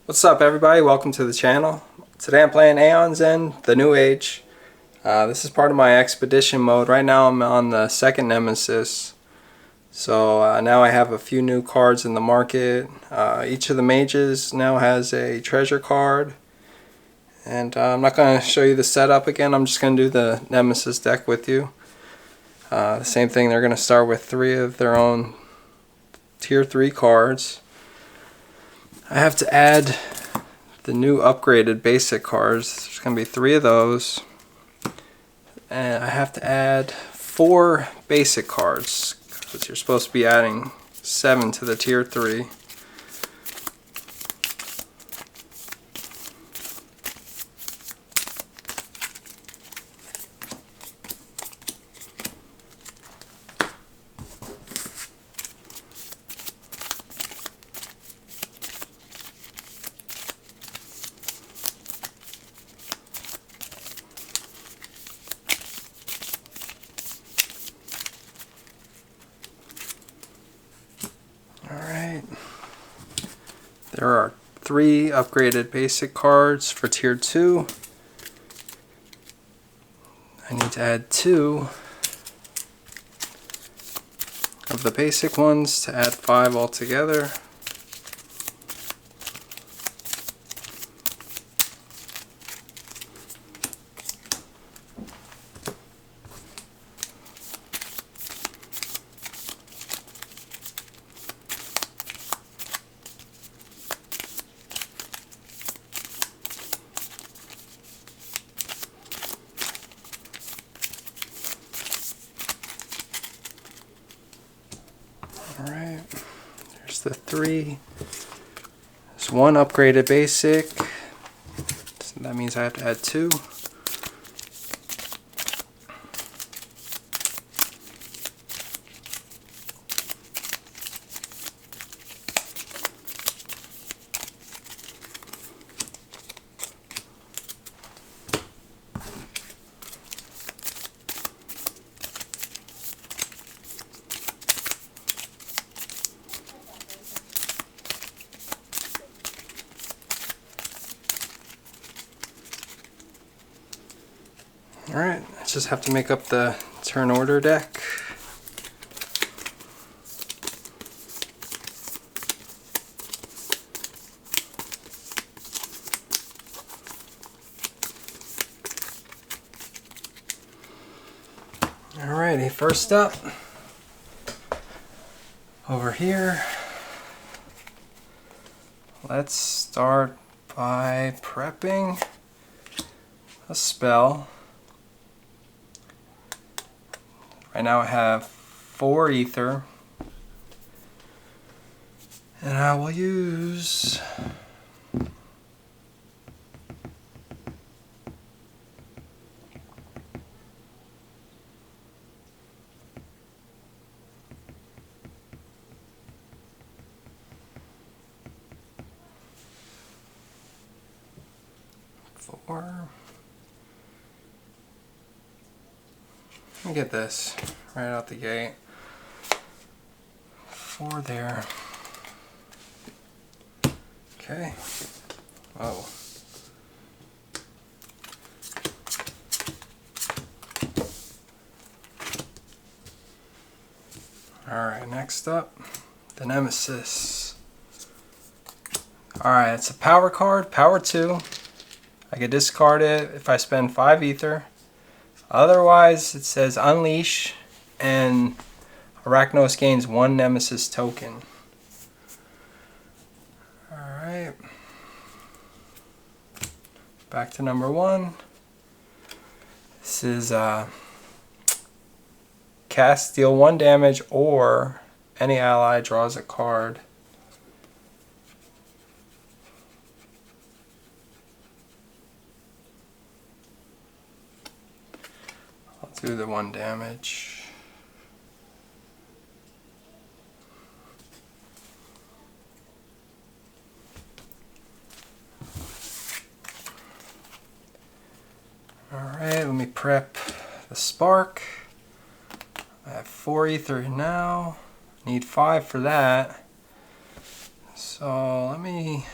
What's up, everybody? Welcome to the channel. Today I'm playing Aeons and the New Age. This is part of my expedition mode. Right now I'm on the second Nemesis. So now I have a few new cards in the market. Each of the mages now has a treasure card. And I'm not going to show you the setup again. I'm just going to do the Nemesis deck with you. The same thing, they're going to start with 3 of their own tier 3 cards. I have to add the new upgraded basic cards. There's going to be 3 of those. And I have to add 4 basic cards, because you're supposed to be adding 7 to the tier 3. Alright, there are 3 upgraded basic cards for tier 2. I need to add 2 of the basic ones to add 5 altogether. Alright, there's the 3. There's 1 upgraded basic. So that means I have to add 2. Alright, I just have to make up the turn order deck. Alrighty, first up, over here, let's start by prepping a spell. Right now I have 4 ether, and I will use four. Let me get this right out the gate. 4 there. Okay. Whoa. Alright, next up, the Nemesis. Alright, it's a power card, power 2. I could discard it if I spend 5 ether. Otherwise, it says unleash, and Arachnos gains 1 Nemesis token. Alright. Back to number 1. This is cast, deal 1 damage, or any ally draws a card. Do the 1 damage. Alright, let me prep the spark. I have 4 ether now. Need 5 for that. So let me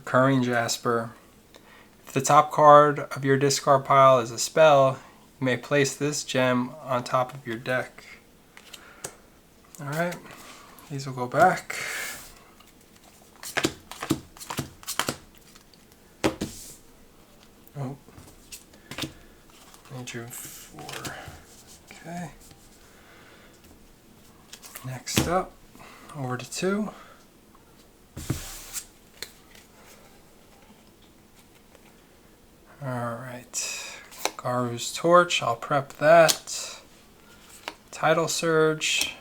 Recurring Jasper. If the top card of your discard pile is a spell, you may place this gem on top of your deck. Alright, these will go back. Oh, I drew 4. Okay. Next up, over to 2. Alright, Garu's Torch, I'll prep that. Tidal Surge,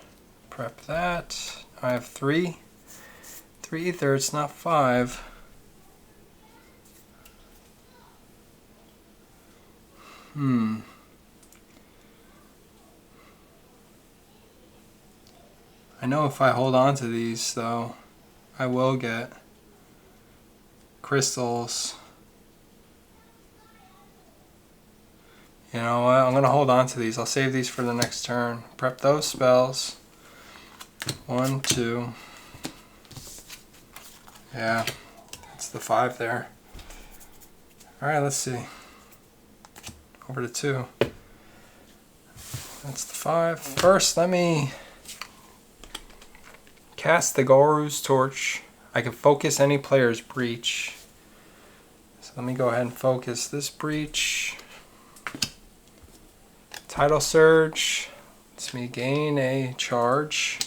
prep that. I have 3. 3 ether, it's not 5. I know if I hold on to these though, I will get crystals. You know what, I'm going to hold on to these. I'll save these for the next turn. Prep those spells. 1, 2. Yeah, that's the 5 there. Alright, let's see. Over to 2. That's the 5. First, let me cast the Garu's Torch. I can focus any player's breach. So let me go ahead and focus this breach. Tidal Surge lets me gain a charge.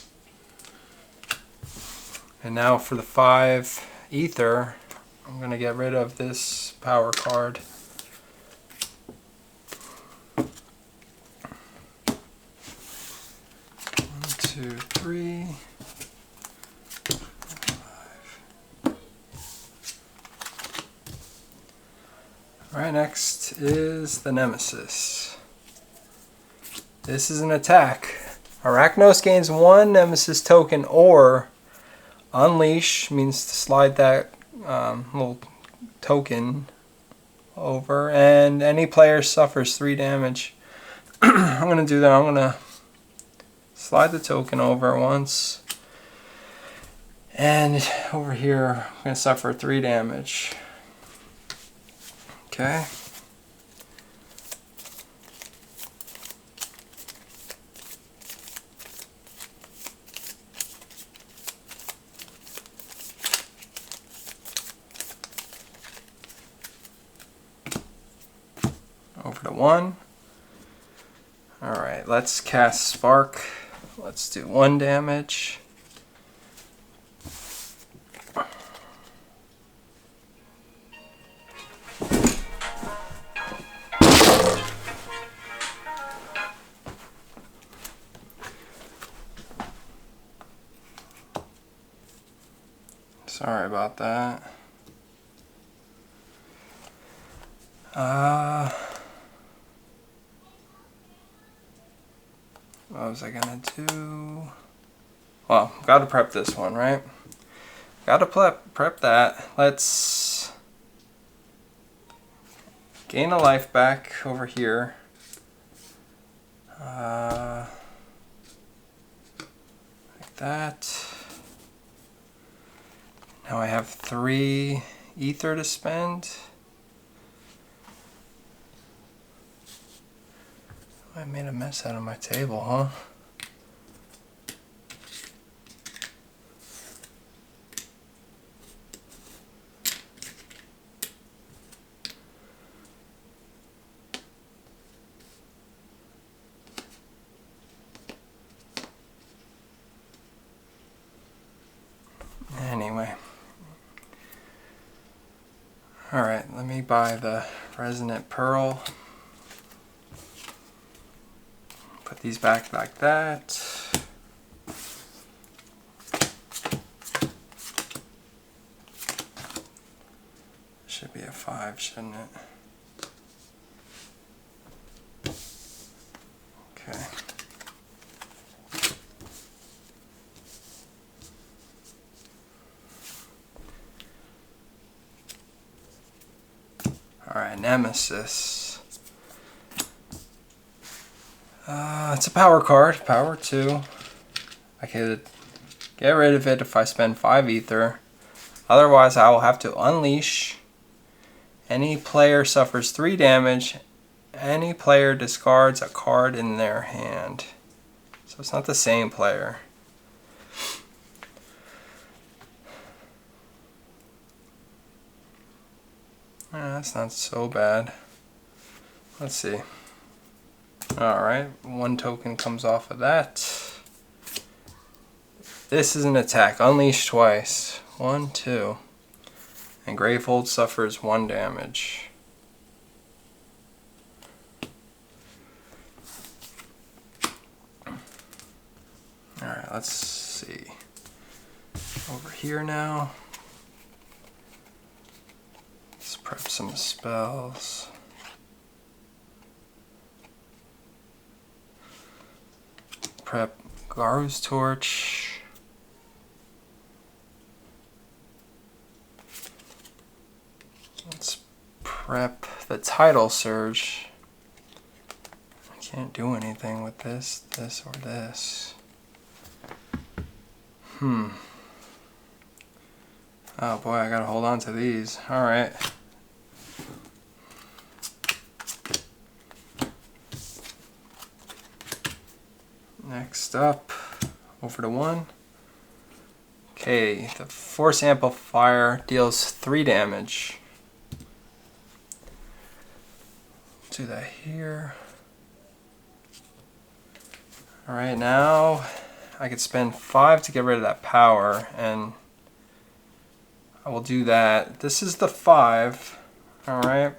And now for the 5 ether, I'm going to get rid of this power card. 2, 3, 5. Alright, next is the Nemesis. This is an attack. Arachnos gains 1 Nemesis token, or Unleash means to slide that little token over, and any player suffers 3 damage. I'm going to do that. I'm going to slide the token over once, and over here I'm going to suffer 3 damage. Okay. Over to 1. Alright, let's cast Spark. Let's do 1 damage. Sorry about that. What was I gonna do? Well, gotta prep this one, right? Gotta prep that. Let's gain a life back over here. Like that. Now I have 3 ether to spend. I made a mess out of my table, huh? Anyway. Alright, let me buy the Resonant Pearl. Put these back like that. Should be a 5, shouldn't it? Okay. Alright, Nemesis. It's a power card, power 2. I could get rid of it if I spend 5 ether. Otherwise, I will have to unleash. Any player suffers 3 damage. Any player discards a card in their hand. So it's not the same player. That's not so bad. Let's see. Alright, 1 token comes off of that. This is an attack. Unleash twice. 1, 2. And Gravehold suffers 1 damage. Alright, let's see. Over here now. Let's prep some spells. Prep Garu's Torch. Let's prep the Tidal Surge. I can't do anything with this, or this. Oh boy, I gotta hold on to these. Alright. Next up, over to 1. Okay, the Force Amplifier deals 3 damage. Do that here. Alright, now I could spend 5 to get rid of that power, and I will do that. This is the 5. Alright.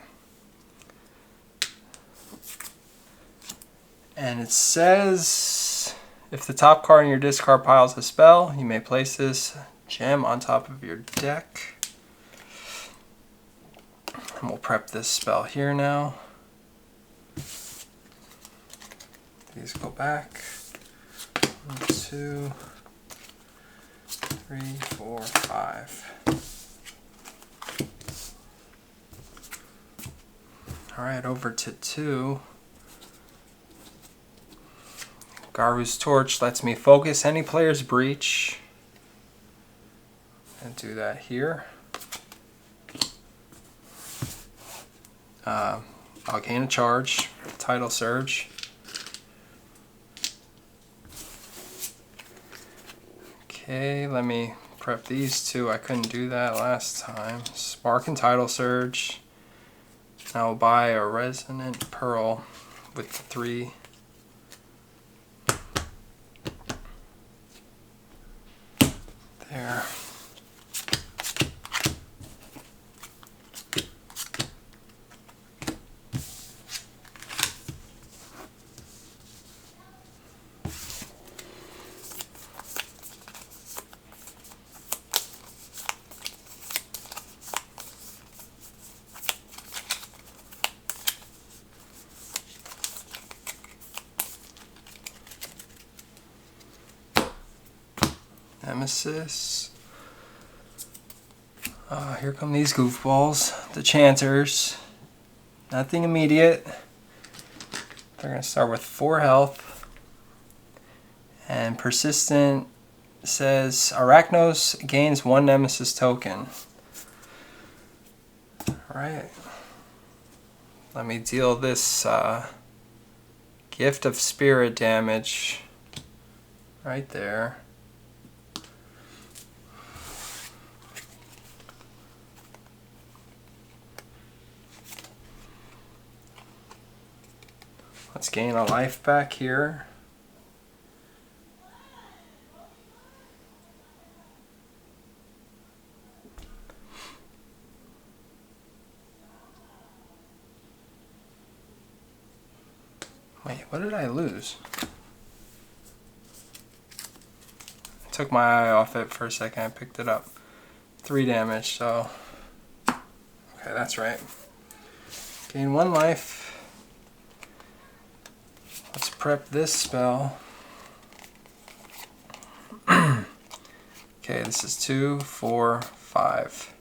And it says, if the top card in your discard pile is a spell, you may place this gem on top of your deck. And we'll prep this spell here now. These go back. 1, 2, 3, 4, 5. Alright, over to 2. Garu's Torch lets me focus any player's breach. And do that here. I'll gain a charge, Tidal Surge. Okay, let me prep these 2. I couldn't do that last time. Spark and Tidal Surge. Now I'll buy a Resonant Pearl with 3. There. Nemesis. Here come these goofballs, the Chanters. Nothing immediate. They're going to start with 4 health. And Persistent says Arachnos gains 1 Nemesis token. Alright. Let me deal this Gift of Spirit damage right there. Let's gain a life back here. Wait, what did I lose? I took my eye off it for a second, I picked it up. 3 damage, so... Okay, that's right. Gain 1 life. Let's prep this spell. Okay, this is 2, 4, 5.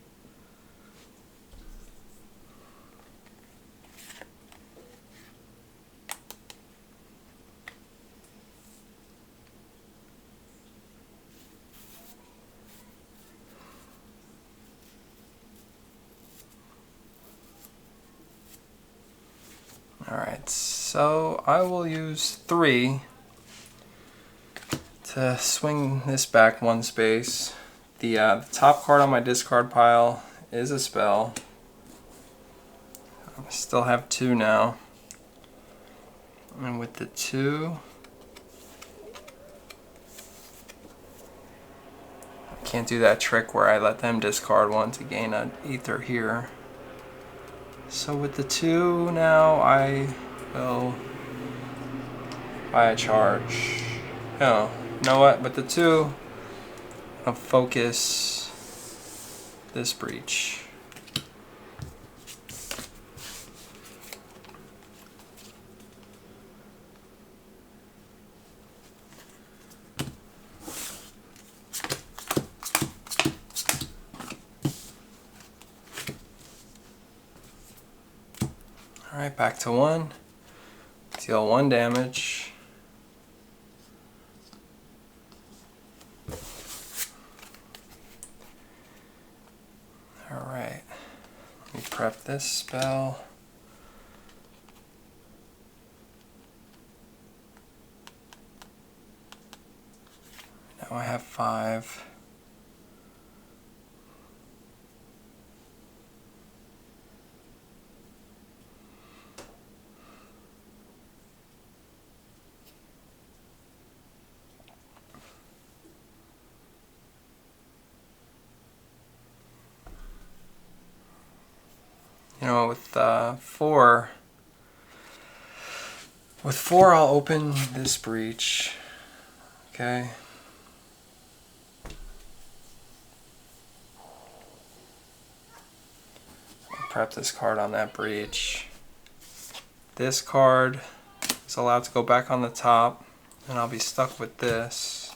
Alright, so I will use 3 to swing this back 1 space. The top card on my discard pile is a spell. I still have 2 now. And with the 2, I can't do that trick where I let them discard 1 to gain an ether here. So with the 2 now, I will buy a charge. Oh, you know what? With the 2, I'll focus this breach. Alright, back to 1. Deal 1 damage. Alright, let me prep this spell. Now I have 5. You know, with 4, I'll open this breach. Okay. I'll prep this card on that breach. This card is allowed to go back on the top, and I'll be stuck with this.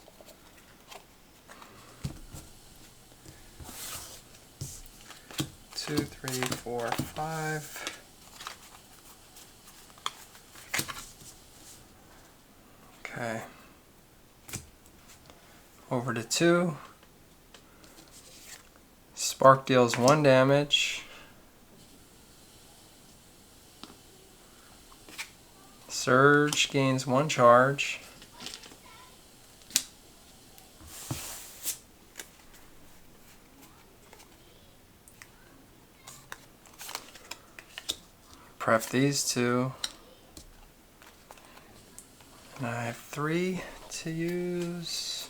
Two, 3, 4, 5. Okay. Over to 2. Spark deals 1 damage. Surge gains 1 charge. Prep these 2. And I have 3 to use.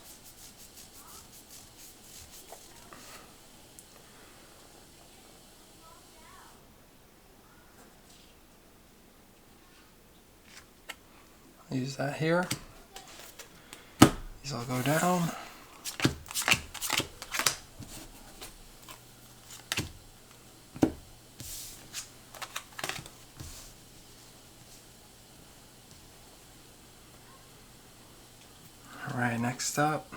I'll use that here. These all go down. Alright, next up,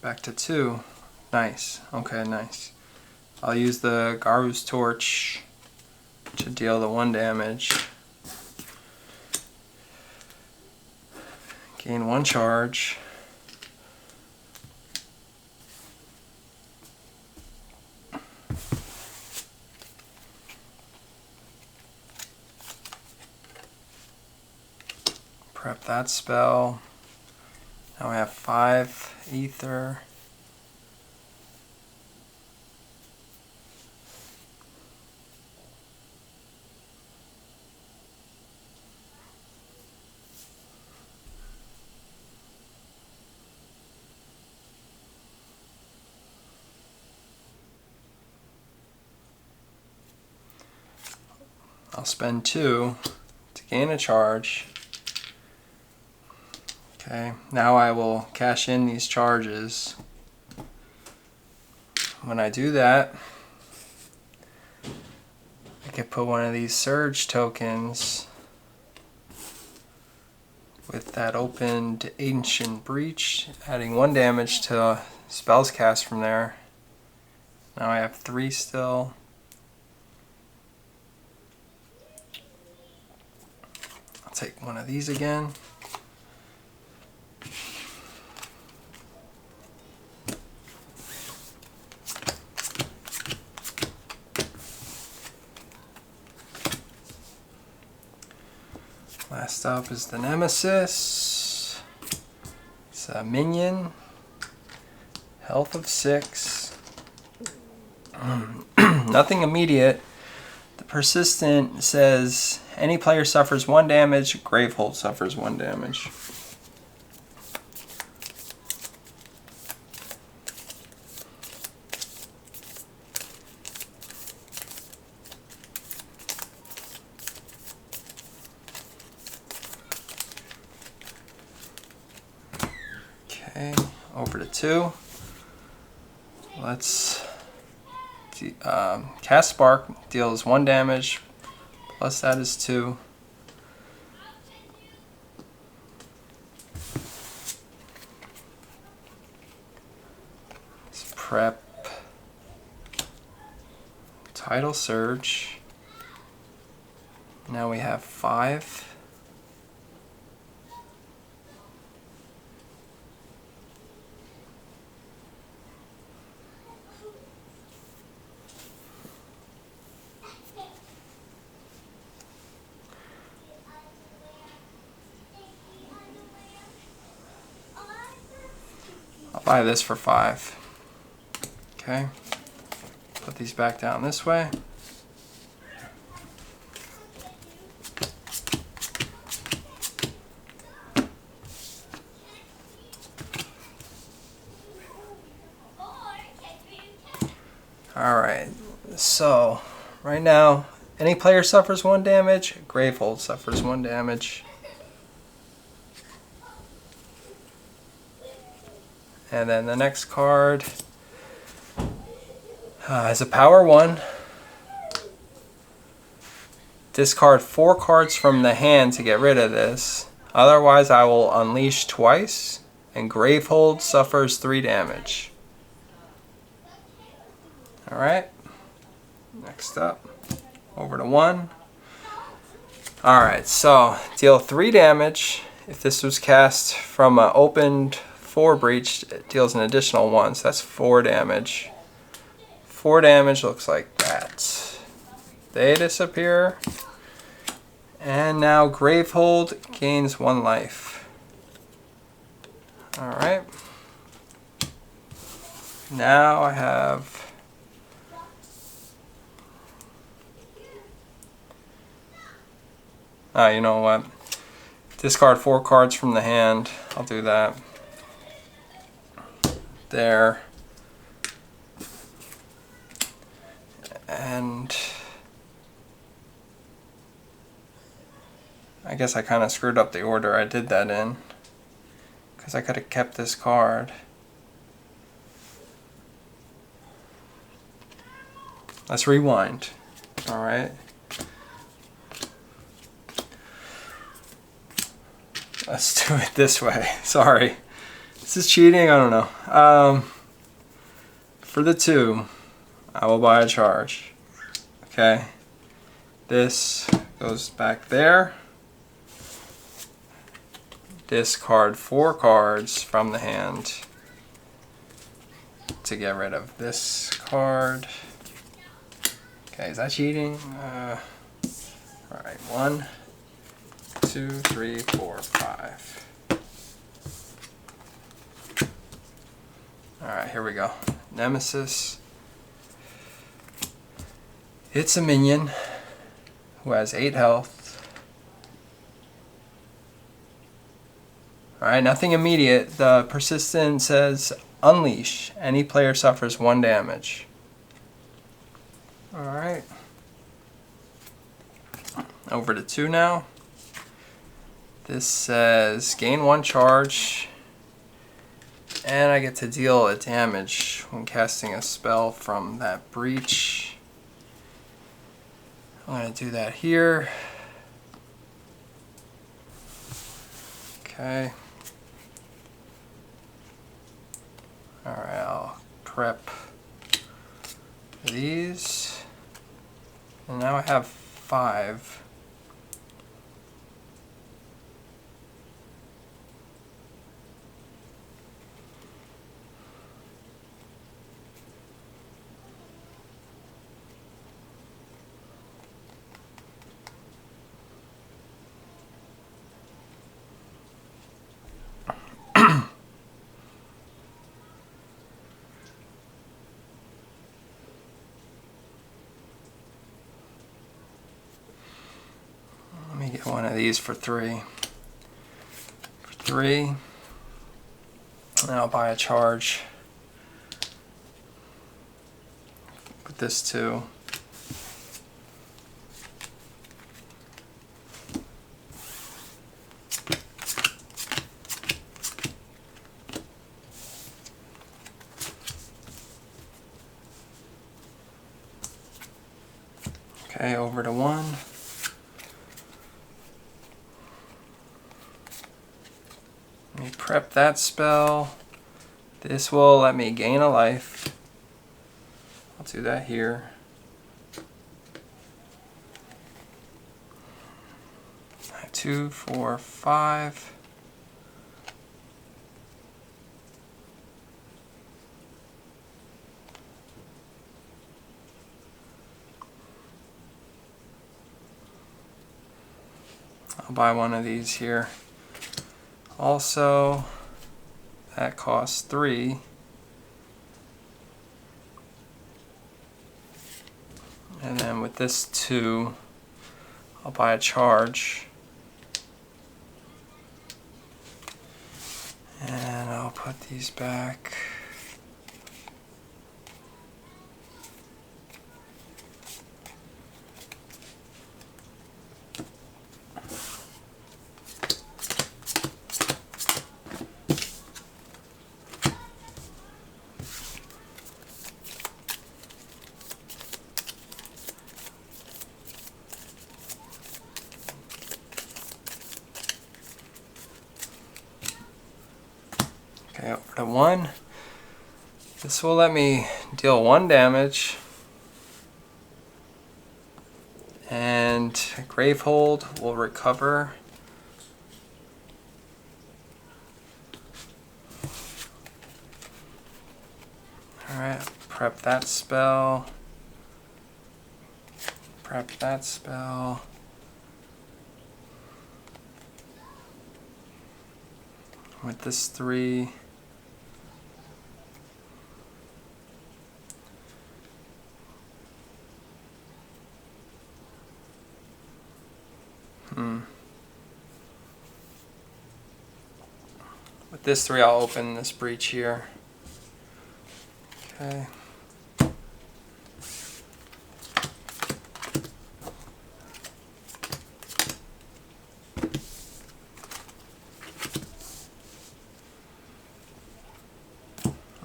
back to 2. Nice. Okay, nice. I'll use the Garu's Torch to deal the 1 damage. Gain 1 charge. Prep that spell. Now I have 5 ether. I'll spend 2 to gain a charge. Okay, now I will cash in these charges. When I do that, I can put one of these surge tokens with that opened Ancient Breach, adding 1 damage to spells cast from there. Now I have 3 still. I'll take one of these again. Last up is the Nemesis. It's a minion. Health of 6. Nothing immediate. The persistent says any player suffers 1 damage, Gravehold suffers 1 damage. Okay, over to 2. Let's cast Spark, deals 1 damage, plus that is 2. Let's prep Tidal Surge. Now we have 5. I'll buy this for 5. Okay. Put these back down this way. Alright, so right now, any player suffers 1 damage, Gravehold suffers 1 damage. And then the next card is a power 1. Discard 4 cards from the hand to get rid of this. Otherwise I will unleash twice, and Gravehold suffers 3 damage. Alright, next up, over to 1. Alright, so deal 3 damage. If this was cast from an opened 4 breach, it deals an additional 1, so that's 4 damage. 4 damage looks like that. They disappear. And now Gravehold gains 1 life. Alright. Now I have... Oh, you know what? Discard 4 cards from the hand. I'll do that. There. And I guess I kind of screwed up the order I did that in, because I could have kept this card. Let's rewind. Alright. Let's do it this way. Sorry. This is cheating? I don't know. For the 2, I will buy a charge. Okay. This goes back there. Discard 4 cards from the hand to get rid of this card. Okay, is that cheating? Alright, 1, 2, 3, 4, 5. Alright, here we go. Nemesis. It's a minion who has 8 health. Alright, nothing immediate. The persistent says unleash. Any player suffers 1 damage. Alright. Over to 2 now. This says gain 1 charge. And I get to deal a damage when casting a spell from that breach. I'm going to do that here. Okay. Alright, I'll prep these. And now I have 5. Get one of these for 3. For 3. And I'll buy a charge with this too. Okay, over to 1. Let me prep that spell. This will let me gain a life. I'll do that here. I have 2, 4, 5. I'll buy one of these here. Also, that costs 3. And then with this 2, I'll buy a charge. And I'll put these back. Okay, over to 1. This will let me deal 1 damage. And Gravehold will recover. Alright, prep that spell. Prep that spell. With this 3. With this 3, I'll open this breach here. Okay.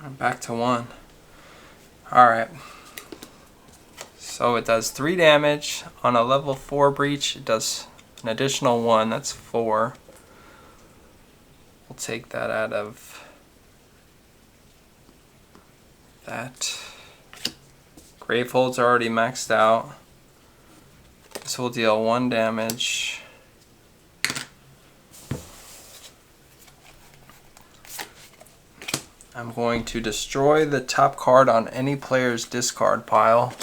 I'm back to 1. Alright. So it does 3 damage. On a level 4 breach, it does an additional 1. That's 4. We'll take that out of that. Gravehold's already maxed out. This will deal 1 damage. I'm going to destroy the top card on any player's discard pile.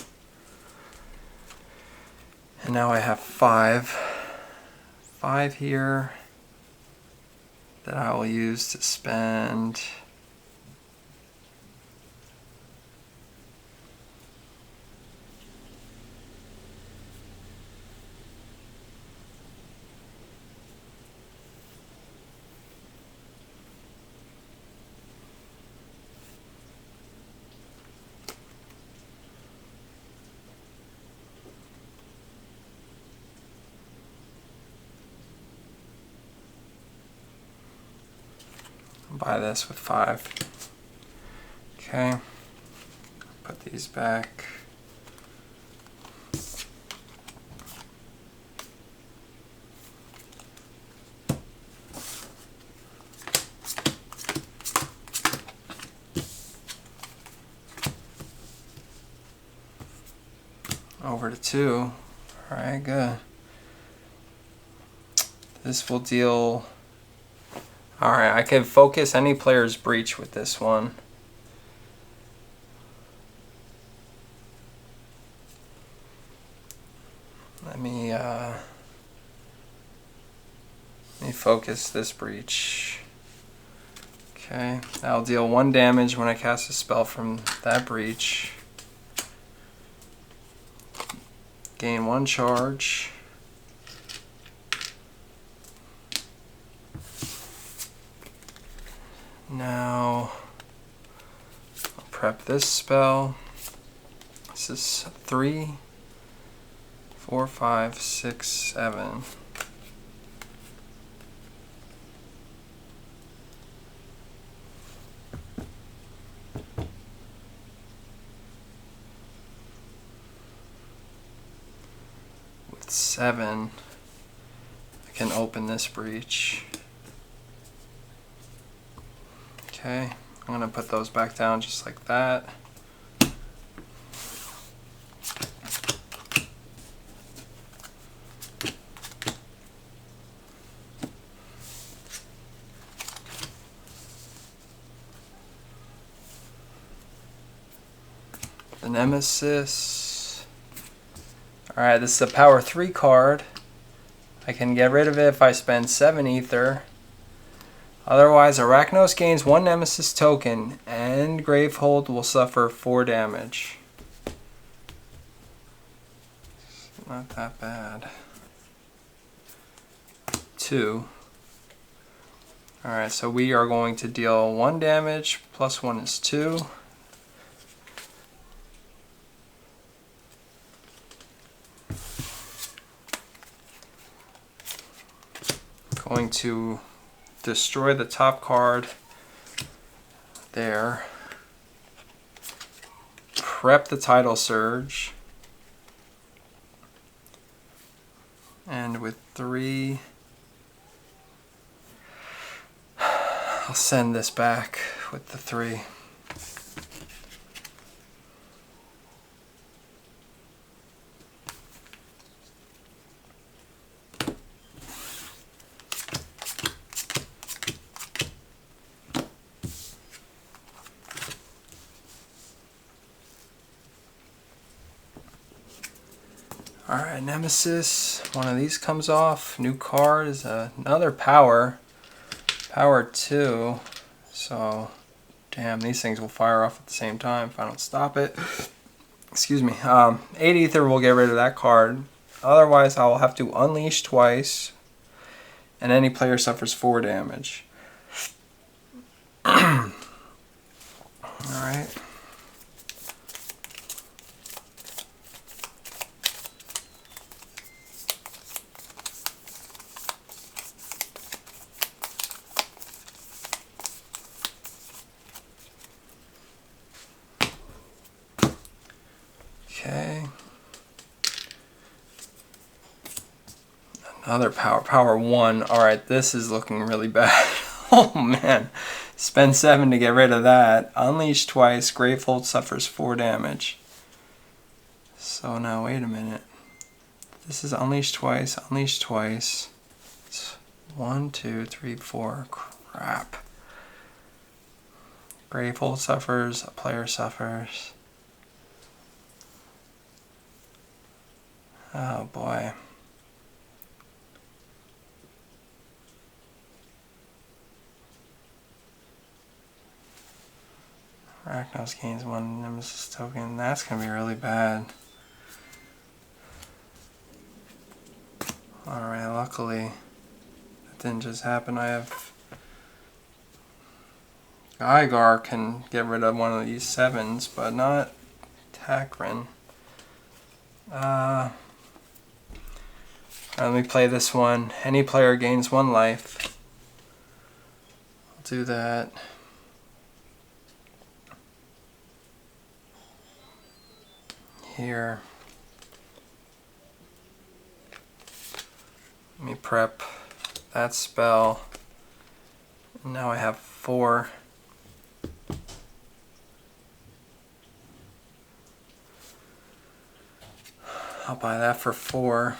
And now I have 5. 5 here that I will use to spend. Buy this with 5. Okay, put these back. Over to 2. Alright, good. This will deal. Alright, I can focus any player's breach with this one. Let me focus this breach. Okay, I'll deal 1 damage when I cast a spell from that breach. Gain 1 charge. Now I'll prep this spell. This is 3, 4, 5, 6, 7. With 7, I can open this breach. Okay, I'm gonna put those back down just like that. The Nemesis. Alright, this is a power 3 card. I can get rid of it if I spend 7 ether. Otherwise, Arachnos gains 1 Nemesis token, and Gravehold will suffer 4 damage. Not that bad. 2. Alright, so we are going to deal 1 damage, plus 1 is 2. Going to destroy the top card there. Prep the Tidal Surge. And with 3, I'll send this back with the 3. Alright, Nemesis, one of these comes off. New card is another power. Power 2. So, damn, these things will fire off at the same time if I don't stop it. Excuse me. 8 ether will get rid of that card. Otherwise, I will have to unleash twice. And any player suffers 4 damage. Alright. Okay. Another power 1. Alright, this is looking really bad. Oh man. Spend 7 to get rid of that. Unleash twice. Gravehold suffers 4 damage. So now wait a minute. This is unleash twice, unleash twice. It's 1, 2, 3, 4. Crap. Gravehold suffers, a player suffers. Oh boy. Arachnos gains 1 Nemesis token. That's gonna be really bad. Alright, luckily that didn't just happen. I have Igar can get rid of one of these 7s, but not Takrin. Let me play this one. Any player gains 1 life. I'll do that. Here. Let me prep that spell. And now I have 4. I'll buy that for 4.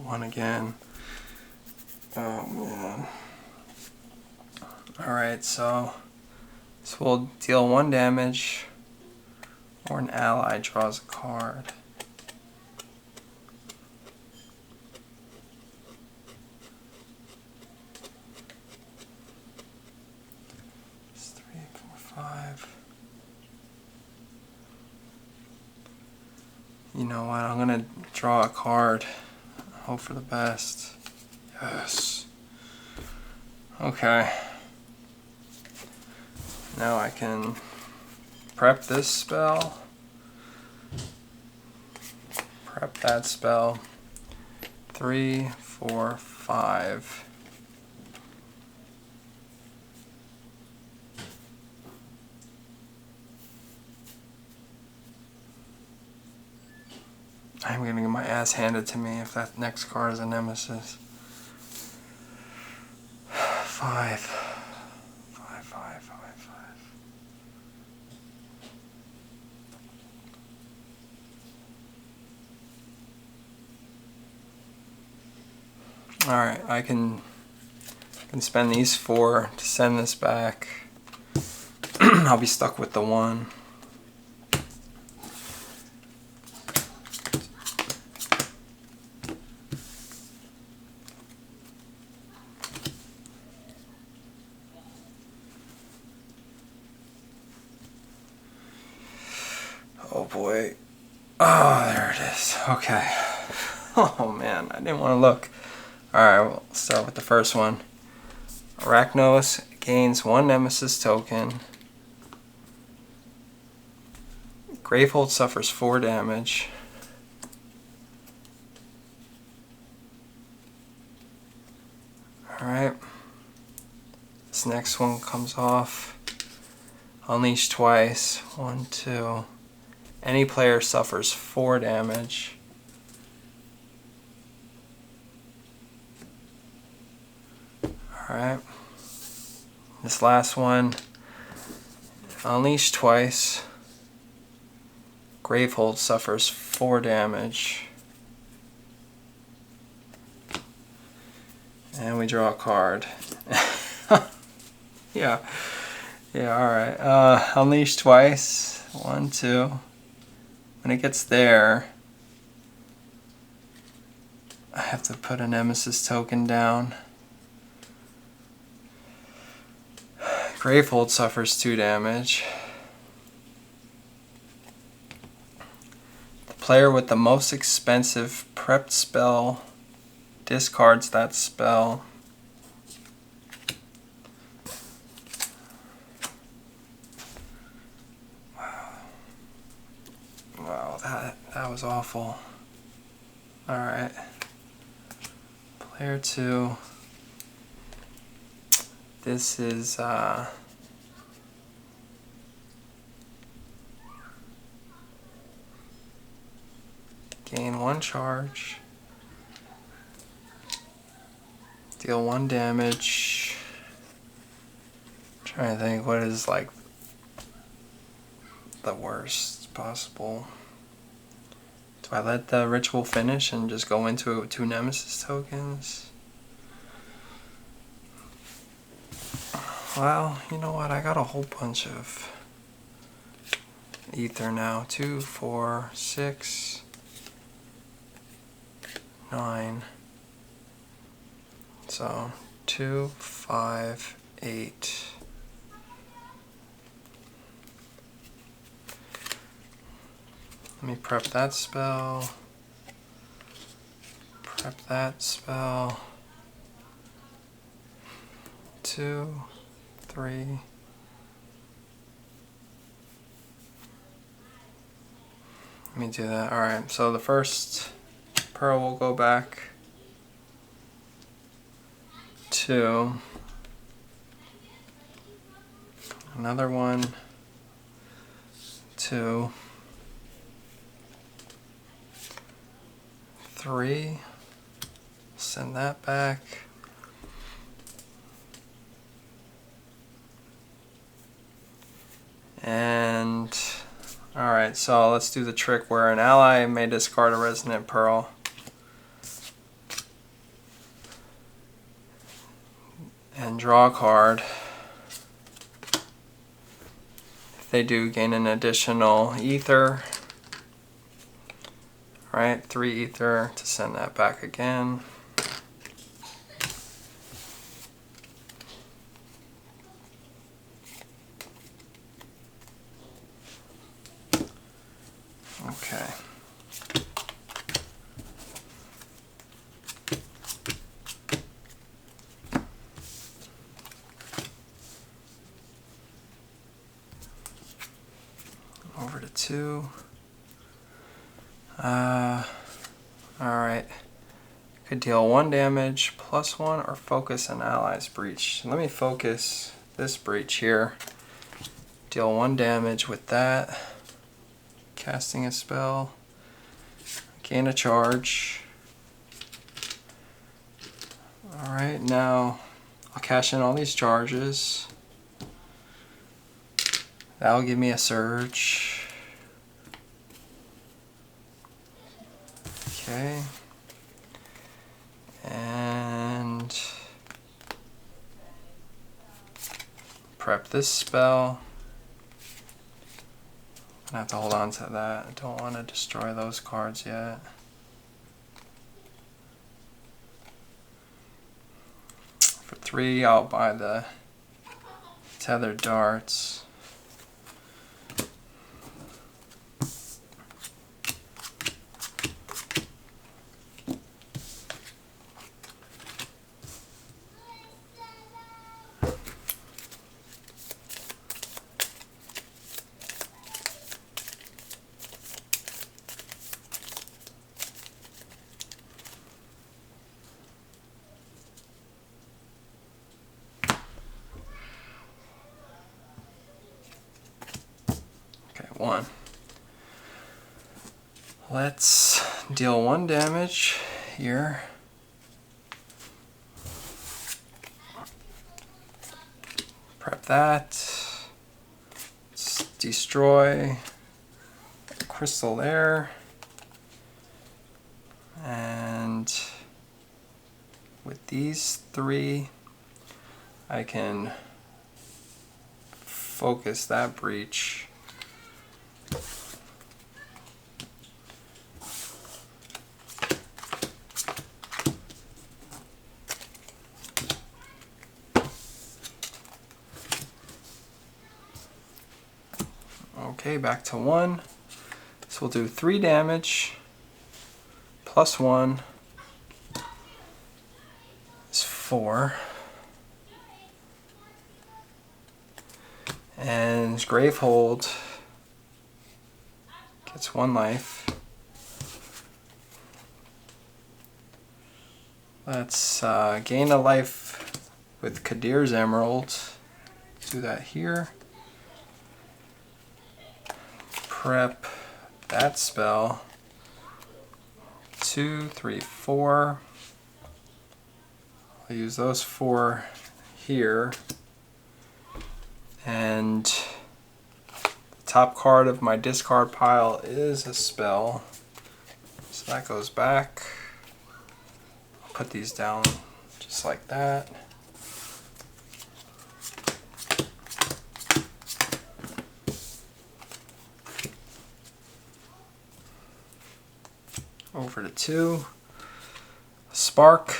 One again. Oh man. Alright, so this will deal 1 damage, or an ally draws a card. It's 3, 4, 5. You know what, I'm gonna draw a card. Hope for the best. Yes. Okay. Now I can prep this spell. Prep that spell. 3, 4, 5. I'm gonna get my ass handed to me if that next card is a nemesis. 5. 5, 5, 5, 5. Alright, I can spend these 4 to send this back. I'll be stuck with the 1. Oh boy. Oh, there it is. Okay. Oh man, I didn't want to look. Alright, we'll start with the first one. Arachnos gains 1 nemesis token. Gravehold suffers 4 damage. Alright. This next one comes off. Unleash twice. 1, 2. Any player suffers 4 damage. Alright. This last one. Unleash twice. Gravehold suffers 4 damage. And we draw a card. Yeah. Yeah, alright. Unleash twice. 1, 2. When it gets there, I have to put a nemesis token down. Gravehold suffers 2 damage. The player with the most expensive prepped spell discards that spell. Wow, that was awful. Alright. Player 2. This is gain 1 charge. Deal 1 damage. I'm trying to think what is like the worst possible. Do I let the ritual finish and just go into it with 2 nemesis tokens? Well, you know what? I got a whole bunch of ether now. 2, 4, 6, 9. So 2, 5, 8. Let me prep that spell. Prep that spell. 2, 3. Let me do that. Alright, so the first pearl will go back to another one, 2, 3. Send that back. And alright, so let's do the trick where an ally may discard a resonant pearl. and draw a card. If they do, gain an additional ether. Alright, 3 ether to send that back again. Okay. Over to 2. Alright. Could deal 1 damage, +1, or focus an ally's breach. Let me focus this breach here. Deal 1 damage with that. Casting a spell. Gain a charge. Alright, now I'll cash in all these charges. That'll give me a surge. Okay. And prep this spell. I have to hold on to that. I don't want to destroy those cards yet. For 3, I'll buy the tethered darts. Okay, 1. Let's deal 1 damage here. Prep that. Let's destroy the crystal there. And with these 3, I can focus that breach. Okay, back to 1. So we'll do 3 damage, +1 is 4. And Gravehold gets 1 life. Let's gain a life with Kadir's Emerald. Do that here. Prep that spell. 2, 3, 4. I'll use those 4 here. And the top card of my discard pile is a spell. So that goes back. I'll put these down just like that. Over to 2. Spark.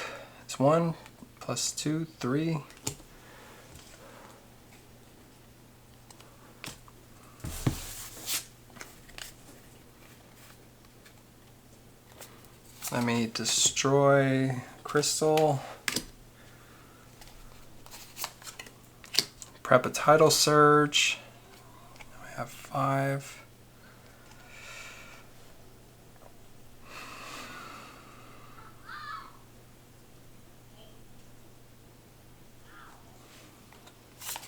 It's 1 + 2, 3. Let me destroy crystal. Prep a tidal surge. Now I have 5.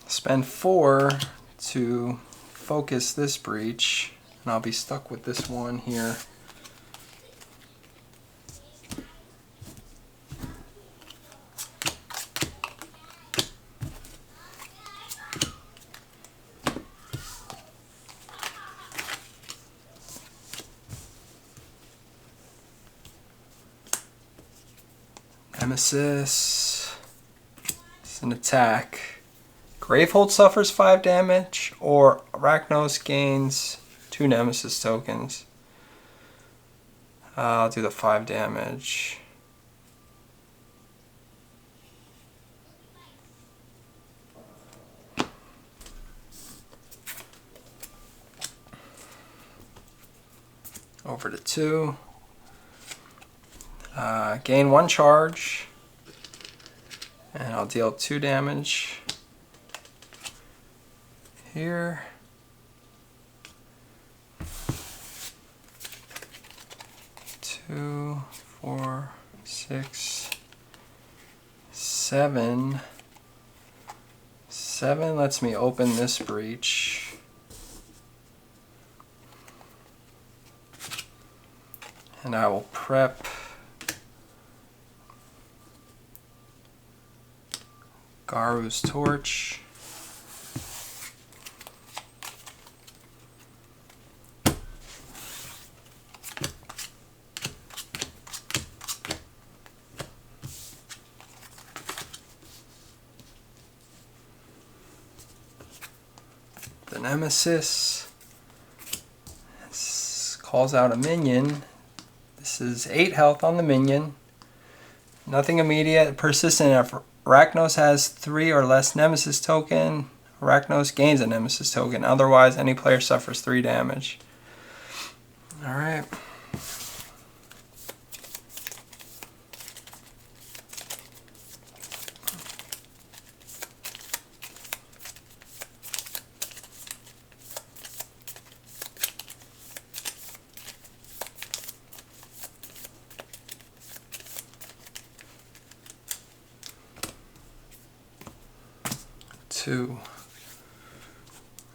Spend 4 to focus this breach, and I'll be stuck with this 1 here. Nemesis. It's an attack. Gravehold suffers 5 damage, or Arachnos gains 2 Nemesis tokens. I'll do the 5 damage. Over to 2. Gain 1 charge. And I'll deal 2 damage. Here. 2, 4, 6, 7. 7 lets me open this breach. And I will prep Garu's Torch. The Nemesis calls out a minion. This is 8 health on the minion. Nothing immediate. Persistent. If Arachnos has 3 or less Nemesis token, Arachnos gains a Nemesis token. Otherwise, any player suffers 3 damage. Alright.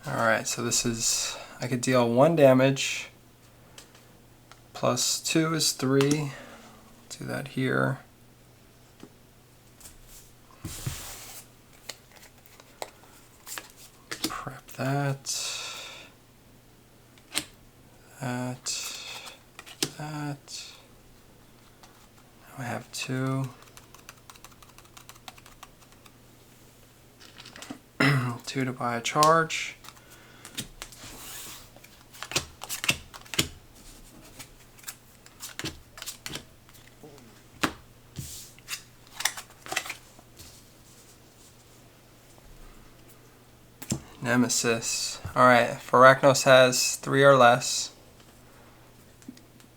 Alright, so this is, I could deal 1 damage, plus 2 is 3, do that here. Prep that, that. Now I have 2. 2 to buy a charge. Nemesis. Alright, if Arachnos has 3 or less,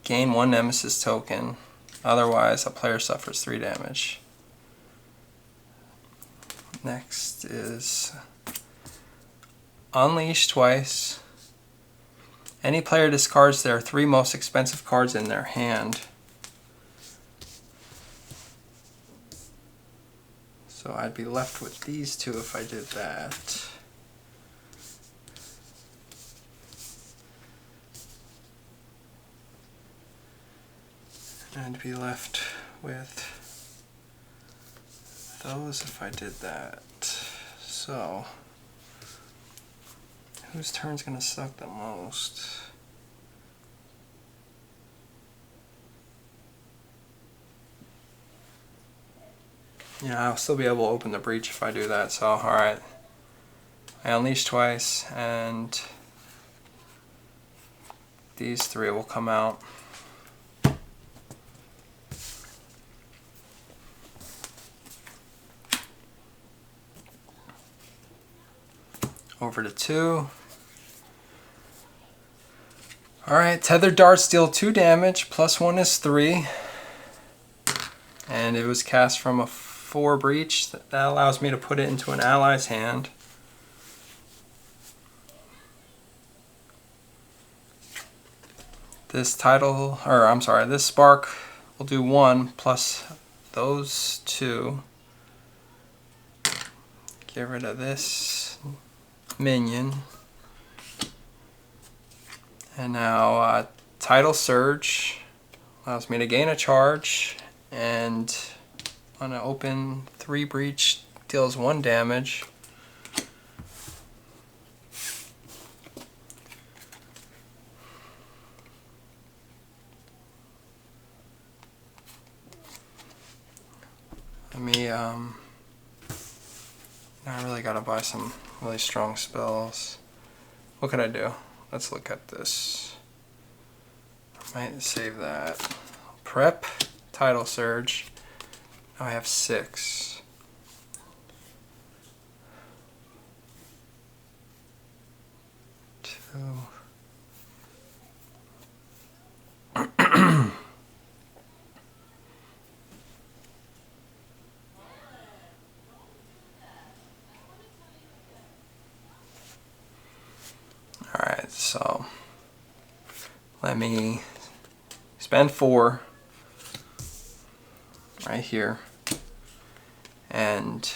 gain 1 Nemesis token. Otherwise, a player suffers 3 damage. Next is Unleash twice. Any player discards their 3 most expensive cards in their hand. So I'd be left with these 2 if I did that. I'd be left with those if I did that. So, whose turn's gonna suck the most? Yeah, I'll still be able to open the breach if I do that, so alright. I unleash twice, and these 3 will come out. Over to 2. Alright, Tethered Darts deal 2 damage, plus 1 is 3. And it was cast from a 4 breach. That allows me to put it into an ally's hand. This this spark will do 1 plus those 2. Get rid of this minion. And now Tidal Surge allows me to gain a charge, and on an open 3 breach deals 1 damage. Let me I really gotta buy some really strong spells. What could I do? Let's look at this. I might save that. Prep, Tidal Surge. Now I have 6. Alright, so let me spend 4 right here, and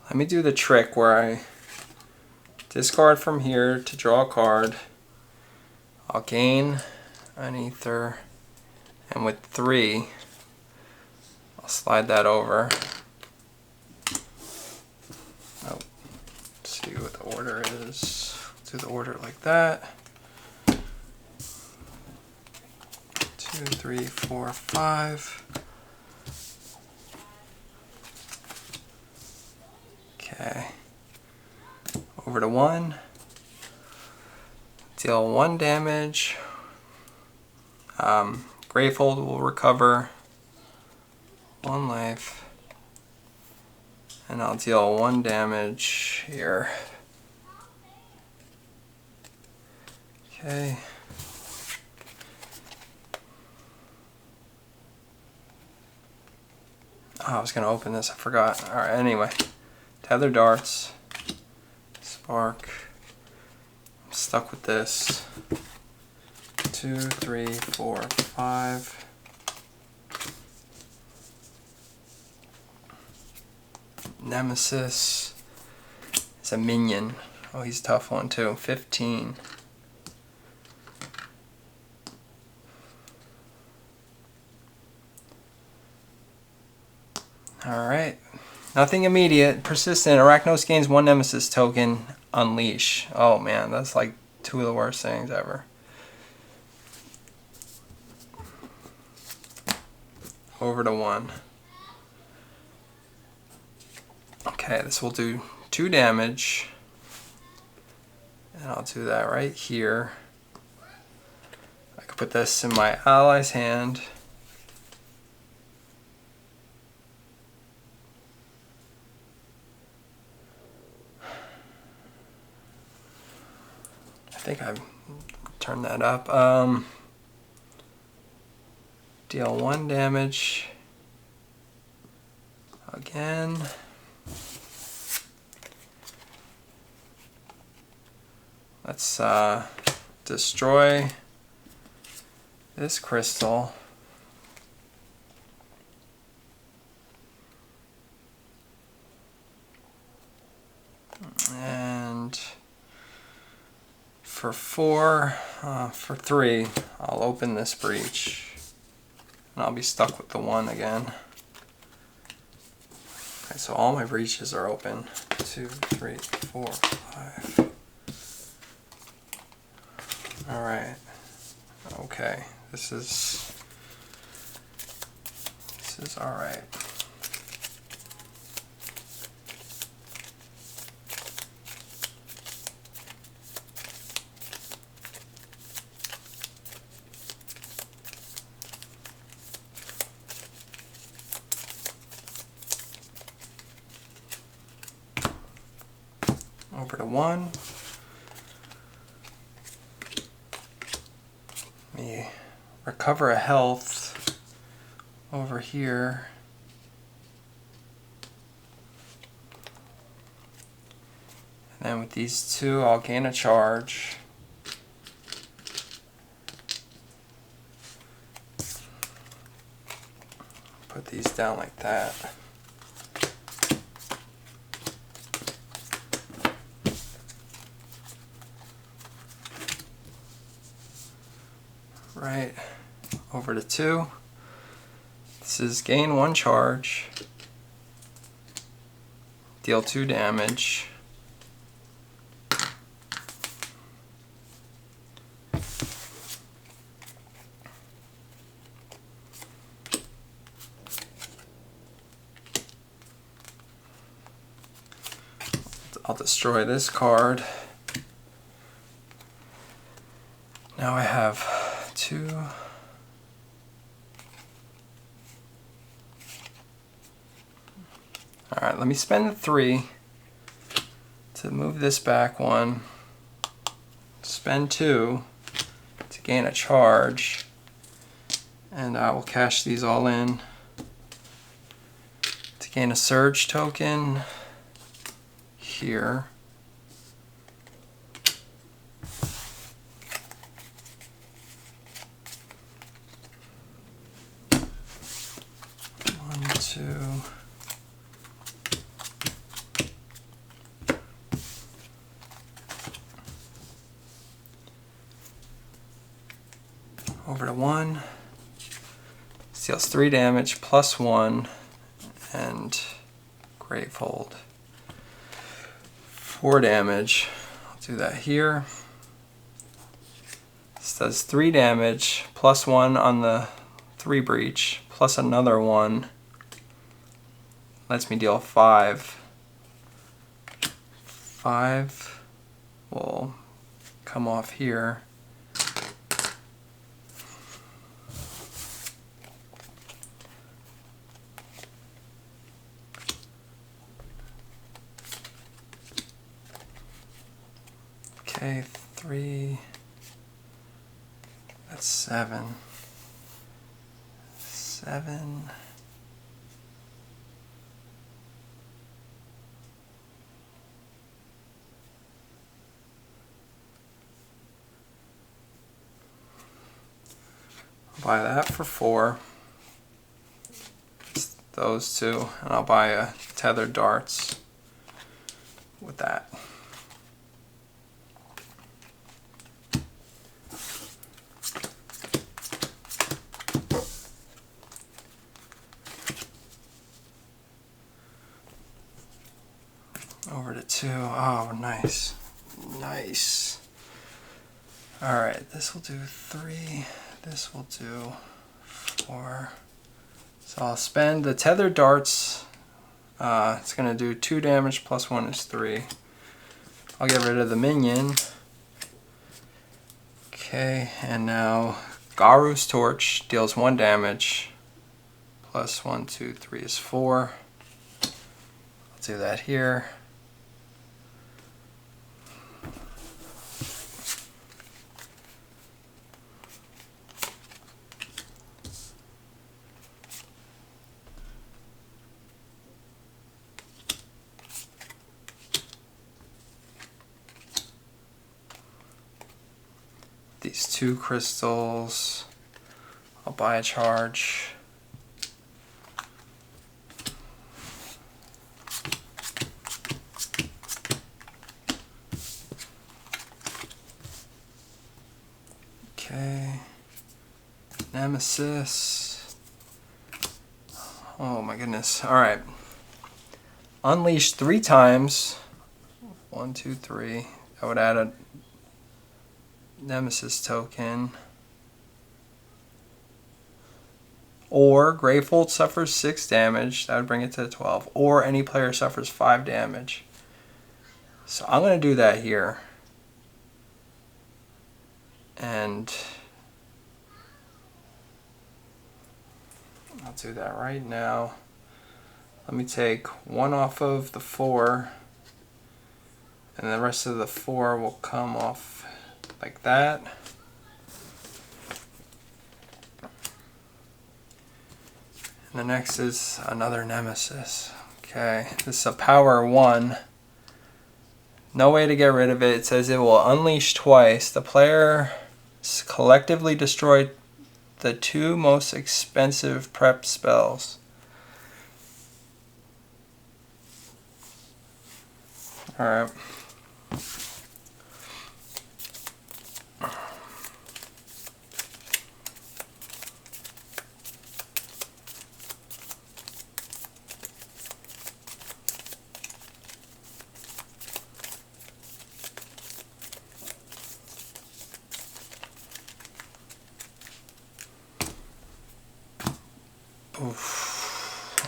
let me do the trick where I discard from here to draw a card. I'll gain an ether, and with 3 I'll slide that over. Oh, let's see what the order is. Do the order like that. 2, 3, 4, 5. Okay. Over to 1. Deal 1 damage. Gravehold will recover 1 life. And I'll deal 1 damage here. Okay. Oh, I was gonna open this, I forgot. Alright, anyway. Tether darts. Spark. I'm stuck with this. 2, 3, 4, 5. Nemesis. It's a minion. Oh, he's a tough one too. 15. Alright. Nothing immediate. Persistent. Arachnos gains 1 Nemesis token. Unleash. Oh man, that's like 2 of the worst things ever. Over to 1. Okay, this will do 2 damage. And I'll do that right here. I could put this in my ally's hand. I think I've turned that up. Deal 1 damage. Again. Let's destroy this crystal. And for 3, I'll open this breach. And I'll be stuck with the 1 again. Okay, so all my breaches are open. 2, 3, 4, 5. Alright. Okay. This is alright. Over to 1. Let me recover a health over here. And then with these 2, I'll gain a charge. Put these down like that. Right, over to 2. This is gain 1 charge, deal 2 damage, I'll destroy this card. Now I have 2. Alright, let me spend the 3 to move this back 1. Spend 2 to gain a charge. And I will cash these all in to gain a surge token here. One, two. Over to 1. Deals 3 damage plus 1 and Gravehold. 4 damage. I'll do that here. This does 3 damage plus 1 on the 3 breach plus another 1. Lets me deal 5. 5 will come off here. Okay, 3, that's 7. 7. I'll buy that for 4. It's those 2, and I'll buy a tethered darts with that. Over to 2. Oh, nice. Nice. Alright, this will do 3. This will do 4. So I'll spend the tethered darts. It's going to do 2 damage plus 1 is 3. I'll get rid of the minion. Okay, and now Garu's Torch deals 1 damage. Plus 1, 2, 3 is 4. I'll do that here. These 2 crystals, I'll buy a charge. Okay, Nemesis. Oh my goodness, alright. Unleash 3 times. 1, 2, 3. I would add a Nemesis token. Or Gravehold suffers 6 damage. That would bring it to 12. Or any player suffers 5 damage. So I'm going to do that here. And I'll do that right now. Let me take 1 off of the 4. And the rest of the 4 will come off like that. And the next is another Nemesis. Okay, this is a power 1. No way to get rid of it. It says it will unleash twice. The player collectively destroyed the 2 most expensive prep spells. Alright.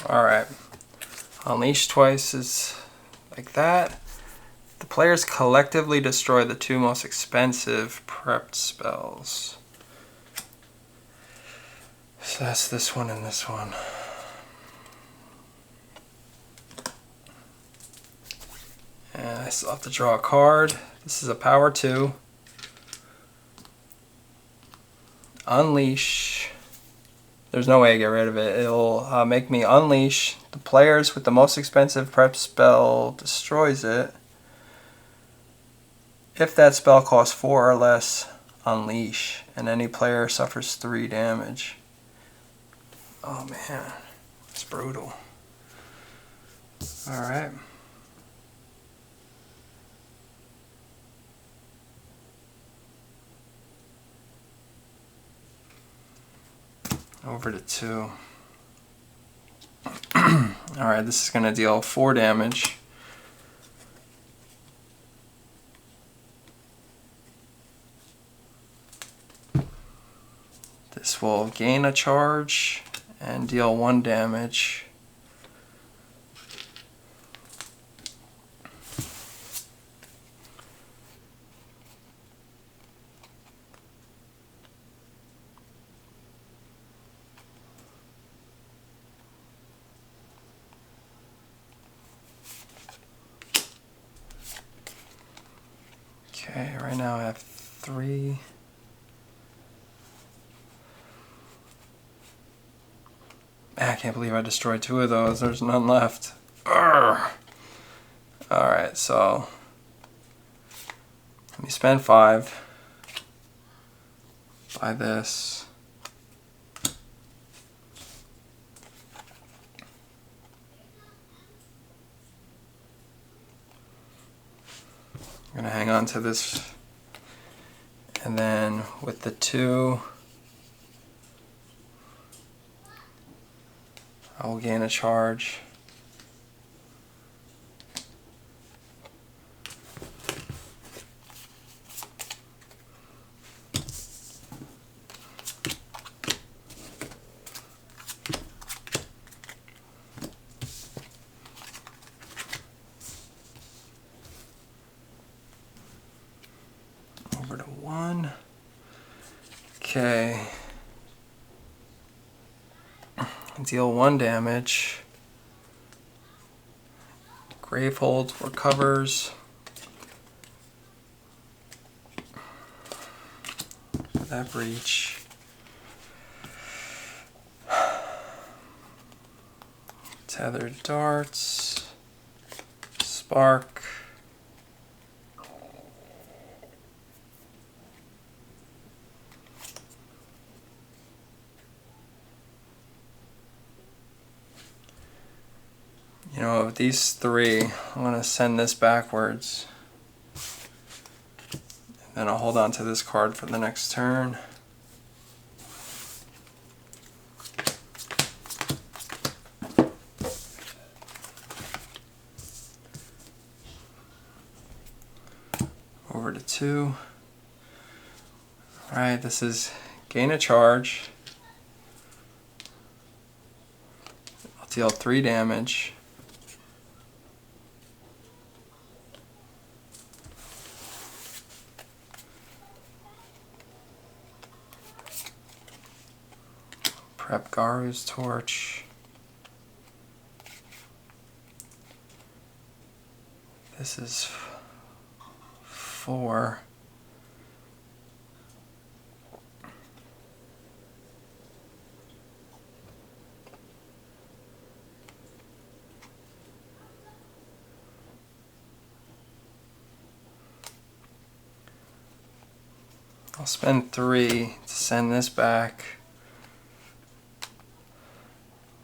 Alright. Unleash twice is like that. The players collectively destroy the 2 most expensive prepped spells. So that's this one and this one. And I still have to draw a card. This is a power 2. Unleash. There's no way to get rid of it. It'll make me unleash. The players with the most expensive prep spell destroys it. If that spell costs 4 or less, unleash. And any player suffers 3 damage. Oh man, it's brutal. Alright. Over to 2. Alright, this is going to deal 4 damage. This will gain a charge and deal 1 damage. Okay, right now I have 3. I can't believe I destroyed 2 of those. There's none left. Alright, so let me spend 5. Buy this. I'm gonna hang on to this, and then with the 2, I will gain a charge. Over to 1. Okay. Deal 1 damage. Gravehold recovers. That breach. Tethered darts. Spark. You know, of these 3, I'm going to send this backwards. And then I'll hold on to this card for the next turn. Over to 2. Alright, this is gain a charge. I'll deal 3 damage. Prep Garu's Torch. This is 4. I'll spend 3 to send this back.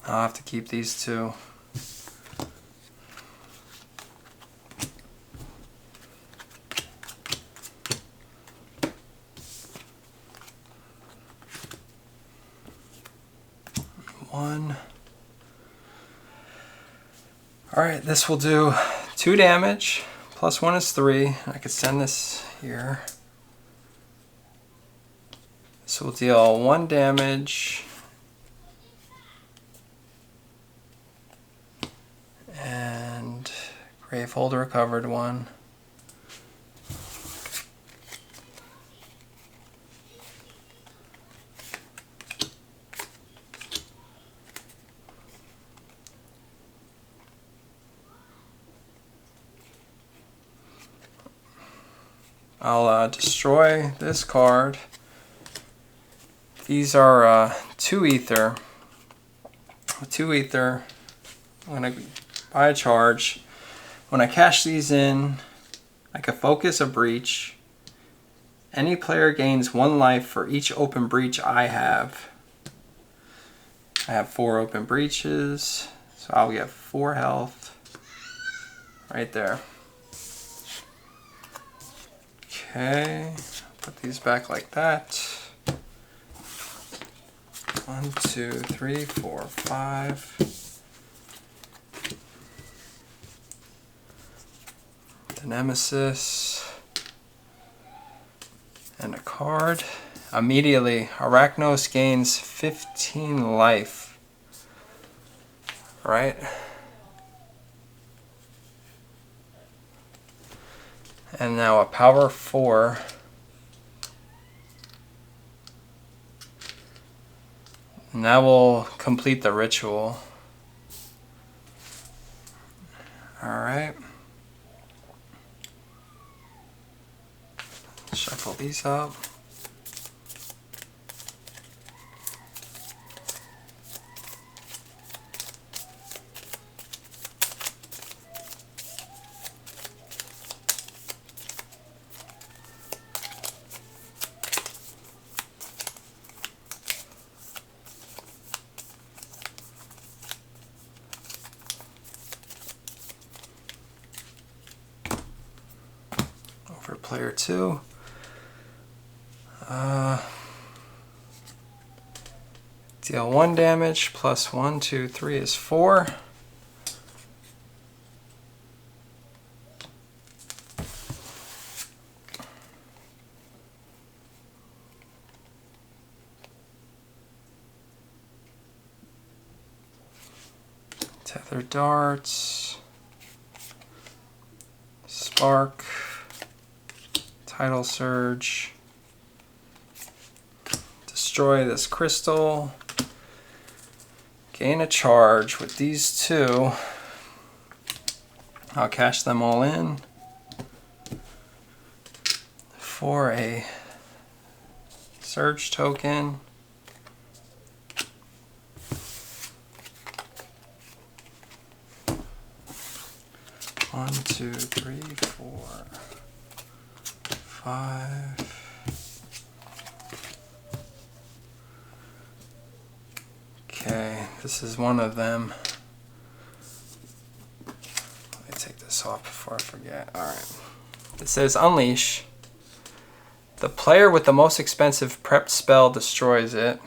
I'll have to keep these 2. One. Alright, this will do 2 damage. Plus 1 is 3. I could send this here. This will deal 1 damage. And Gravehold recovered 1. I'll destroy this card. These are 2 ether. 2 ether. I'm going to buy a charge. When I cash these in, I can focus a breach. Any player gains 1 life for each open breach I have. I have 4 open breaches, so I'll get 4 health right there. Okay, put these back like that. 1, 2, 3, 4, 5. The Nemesis. And a card. Immediately, Arachnos gains 15 life. Right? And now a power 4. And that will complete the ritual. Alright. Shuffle these up. For player 2. Deal 1 damage plus 1, 2, 3 is 4. Tether darts. Spark. Tidal Surge. Destroy this crystal. Gain a charge with these 2. I'll cash them all in for a surge token. One, 2, 3, 4, 5. Okay, this is one of them. Let me take this off before I forget. Alright. It says Unleash. The player with the most expensive prepped spell destroys it.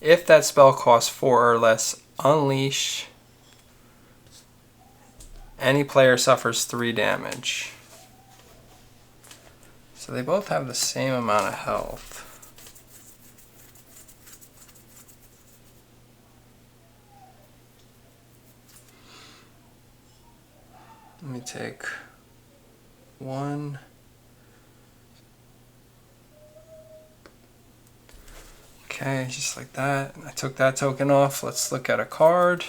If that spell costs 4 or less, Unleash. Any player suffers 3 damage. So they both have the same amount of health. Let me take 1. Okay, just like that. I took that token off. Let's look at a card.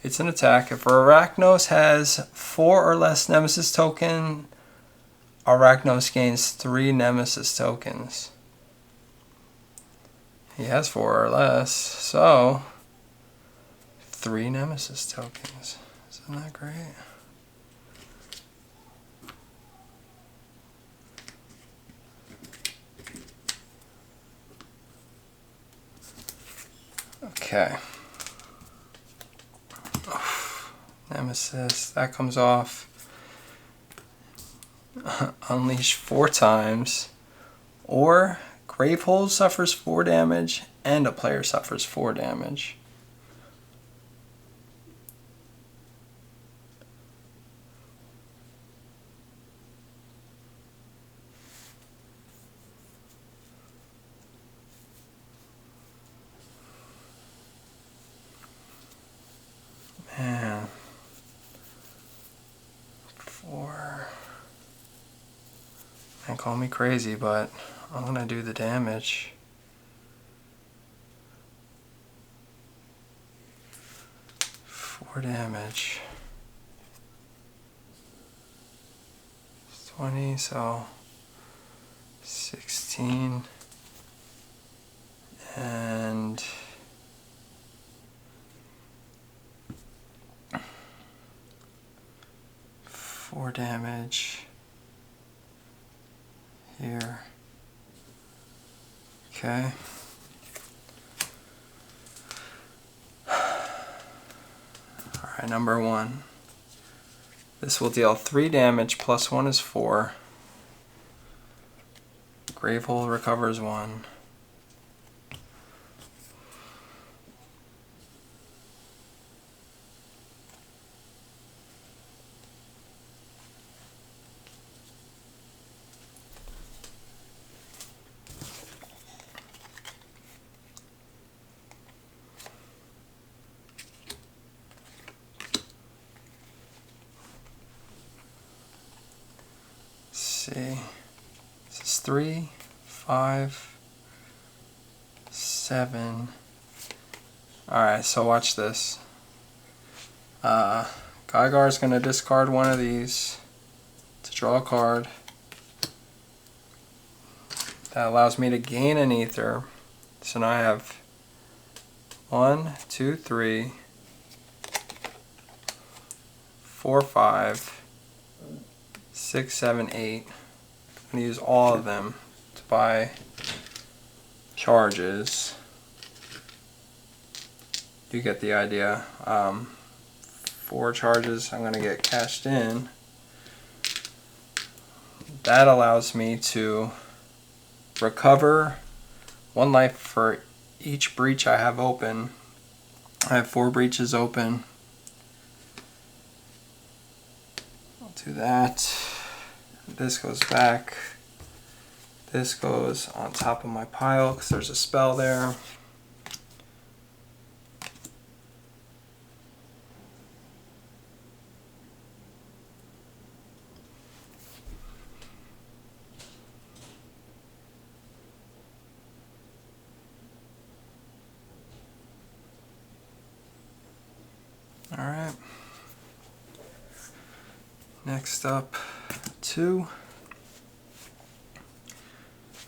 It's an attack. If Arachnos has 4 or less Nemesis token, Arachnos gains 3 Nemesis tokens. He has 4 or less, so 3 Nemesis tokens. Isn't that great? Okay. Nemesis, that comes off. Unleash 4 times, or Gravehold suffers 4 damage and a player suffers 4 damage. Man. 4. And call me crazy, but I'm gonna do the damage. 4 damage. 20, so 16 and 4 damage here. Okay. Alright, number 1. This will deal 3 damage, plus 1 is 4. Gravehold recovers 1. See, this is 3, 5, 7. Alright, so watch this. Gygar is going to discard one of these to draw a card. That allows me to gain an ether. So now I have 1, 2, 3, 4, 5, 6, 7, 8. I'm going to use all of them to buy charges. You get the idea. 4 charges I'm going to get cashed in. That allows me to recover 1 life for each breach I have open. I have 4 breaches open. I'll do that. This goes back. This goes on top of my pile because there's a spell there. Alright. Next up, 2.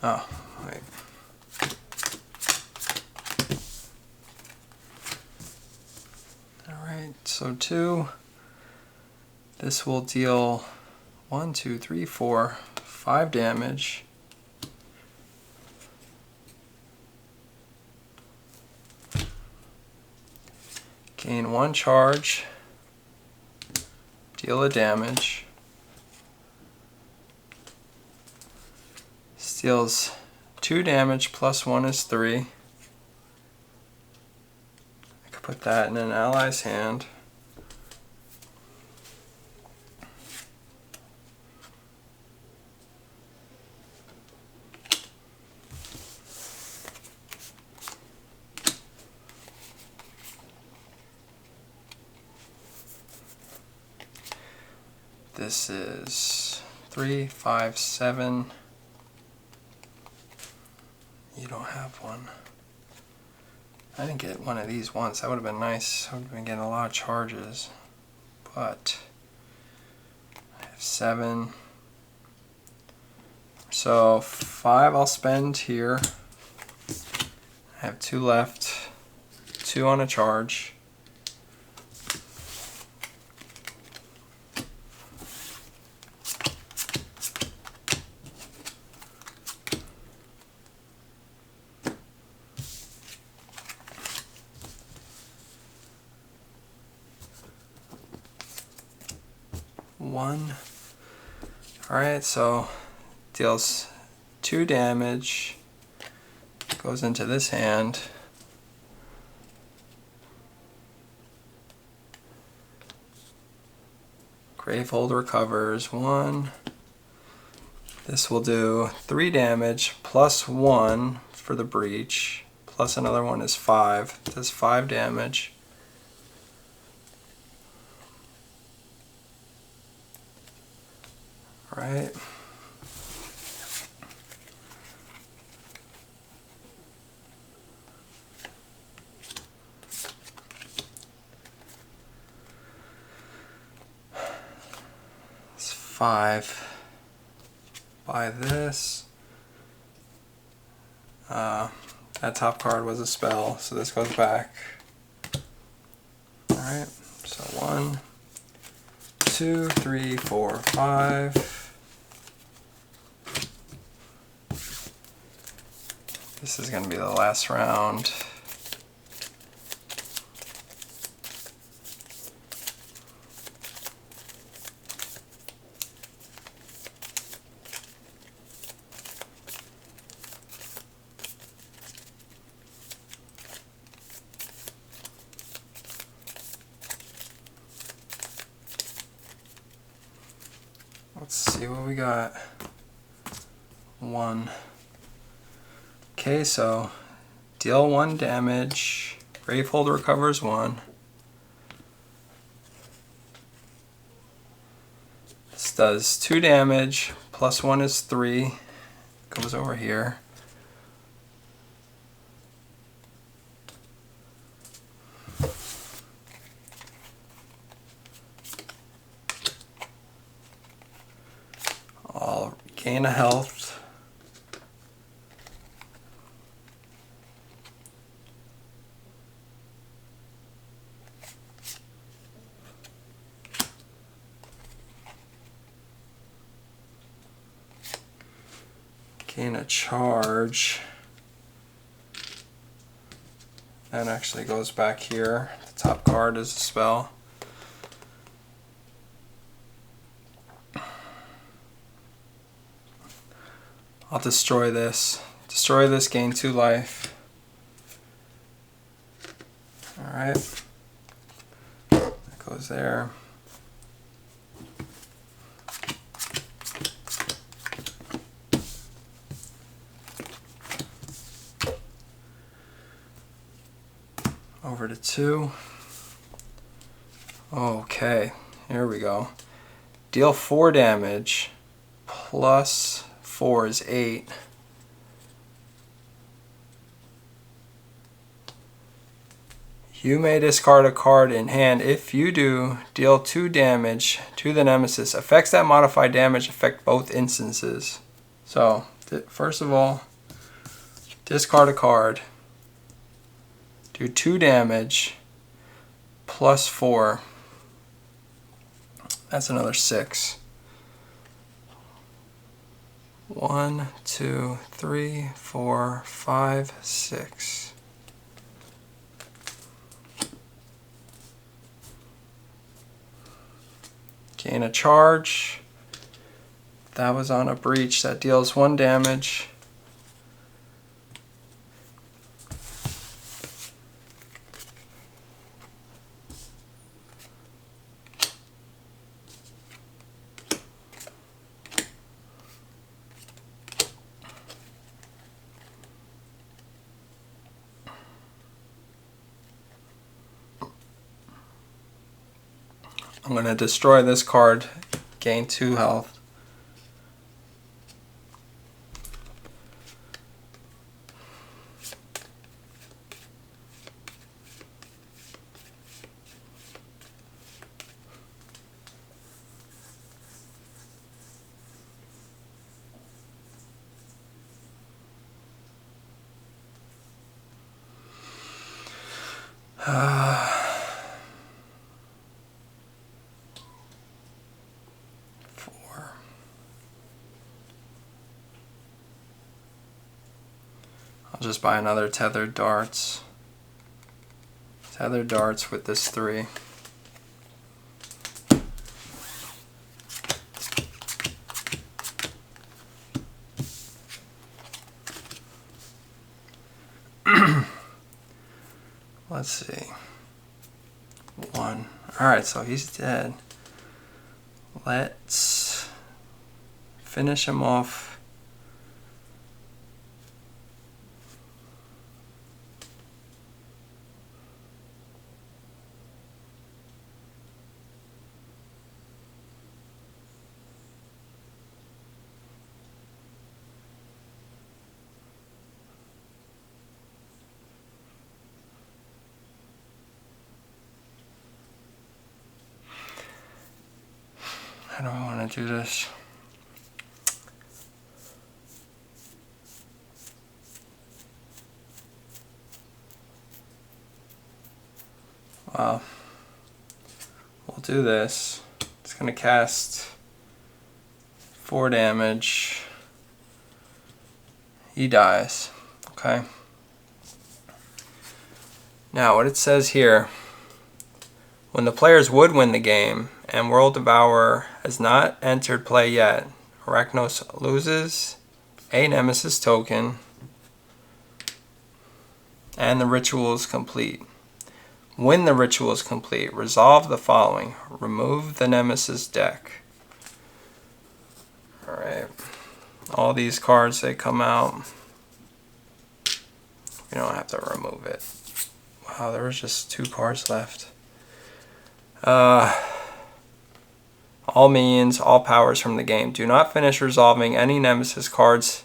Oh, wait. Alright, so 2. This will deal 1, 2, 3, 4, 5 damage. Gain 1 charge. Deal a damage. Deals 2 damage, plus 1 is 3. I could put that in an ally's hand. This is 3, 5, 7. You don't have one. I didn't get one of these once. That would have been nice. I would have been getting a lot of charges. But I have 7. So 5 I'll spend here. I have 2 left. 2 on a charge. One. Alright, so deals 2 damage, goes into this hand. Gravehold recovers 1. This will do 3 damage plus 1 for the breach, plus another one is 5. It does 5 damage. Right. 5 by this. That top card was a spell, so this goes back. Alright, so 1, 2, 3, 4, 5. This is going to be the last round. Let's see what we got. 1. Okay, so deal 1 damage. Graveholder recovers 1. This does 2 damage. Plus 1 is 3. Goes over here. I'll gain a health. Gain a charge. That actually goes back here. The top card is a spell. I'll destroy this. Destroy this, gain 2 life. Alright. That goes there. Over to 2. Okay, here we go. Deal 4 damage. Plus 4 is 8. You may discard a card in hand. If you do, deal 2 damage to the nemesis. Effects that modify damage affect both instances. So, first of all, discard a card. Do 2 damage plus 4. That's another 6. 1, 2, 3, 4, 5, 6. Gain a charge. That was on a breach. That deals 1 damage. I'm going to destroy this card, gain 2 health. I'll just buy another tethered darts. Tethered darts with this 3. Let's see. 1. Alright, so he's dead. Let's finish him off. I don't want to can't do this. Wow. We'll do this. It's gonna cast 4 damage. He dies. Okay. Now what it says here, when the players would win the game and World Devourer has not entered play yet, Arachnos loses a Nemesis token and the ritual is complete. When the ritual is complete, resolve the following. Remove the Nemesis deck. Alright. All these cards, they come out. We don't have to remove it. Wow, there was just 2 cards left. All minions, all powers from the game. Do not finish resolving any Nemesis cards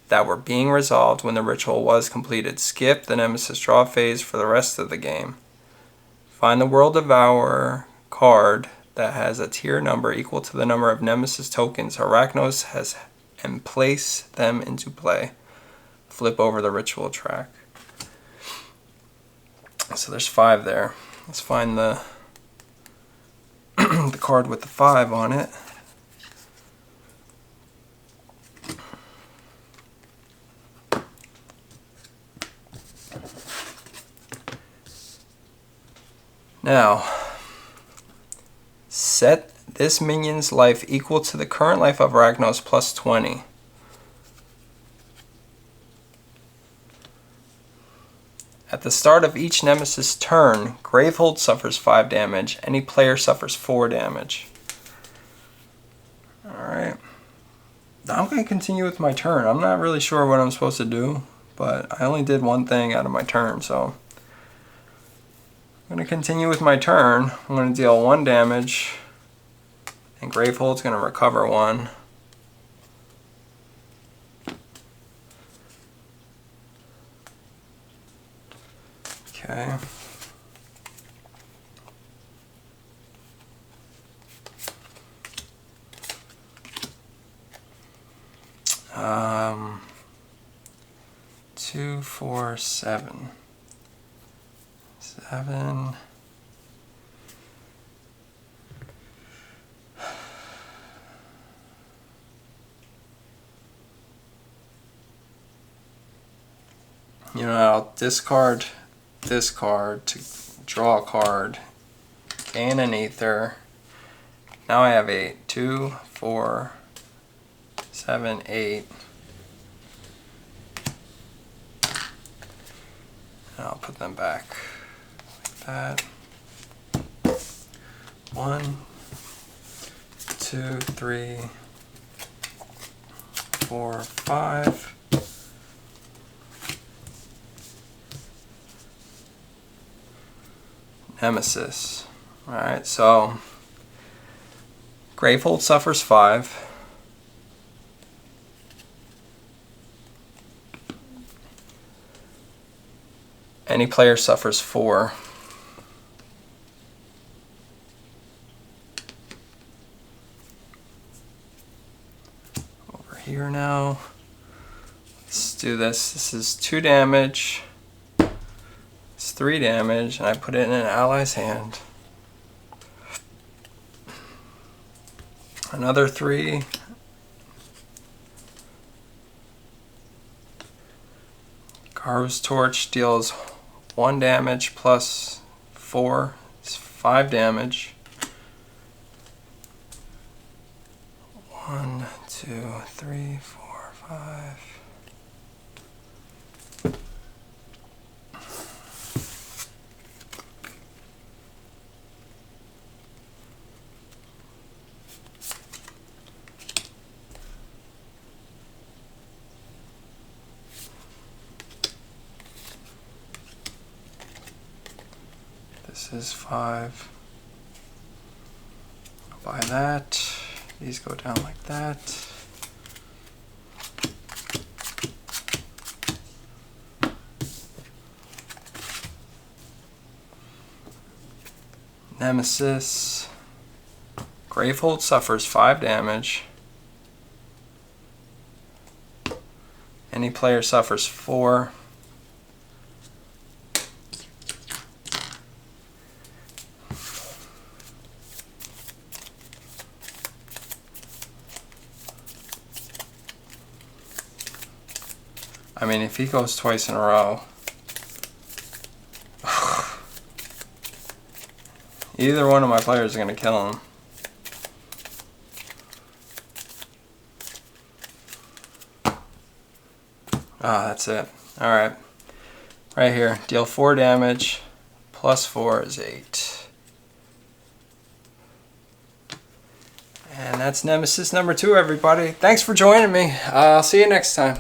that were being resolved when the ritual was completed. Skip the Nemesis draw phase for the rest of the game. Find the World Devourer card that has a tier number equal to the number of Nemesis tokens Arachnos has and place them into play. Flip over the ritual track. So there's 5 there. Let's find the the card with the 5 on it. Now, set this minion's life equal to the current life of Arachnos plus 20. At the start of each Nemesis turn, Gravehold suffers 5 damage. Any player suffers 4 damage. Alright. Now I'm going to continue with my turn. I'm not really sure what I'm supposed to do, but I only did one thing out of my turn, so I'm going to continue with my turn. I'm going to deal 1 damage, and Gravehold's going to recover 1. Okay. Um, 2, 4, 7. 7. You know, I'll discard this card to draw a card, gain an ether. Now I have 8. 2, 4, 7, 8. And I'll put them back like that. 1, 2, 3, 4, 5. Nemesis. Alright, so Gravehold suffers 5. Any player suffers 4. Over here now. Let's do this. This is 2 damage. 3 damage, and I put it in an ally's hand. Another 3. Gar's Torch deals 1 damage plus 4. It's 5 damage. 1, 2, 3, 4, 5. This is 5. I'll buy that. These go down like that. Nemesis. Gravehold suffers 5 damage. Any player suffers 4. I mean, if he goes twice in a row, either one of my players is going to kill him. Ah, that's it. Alright. Right here. Deal 4 damage. Plus 4 is 8. And that's Nemesis number 2, everybody. Thanks for joining me. I'll see you next time.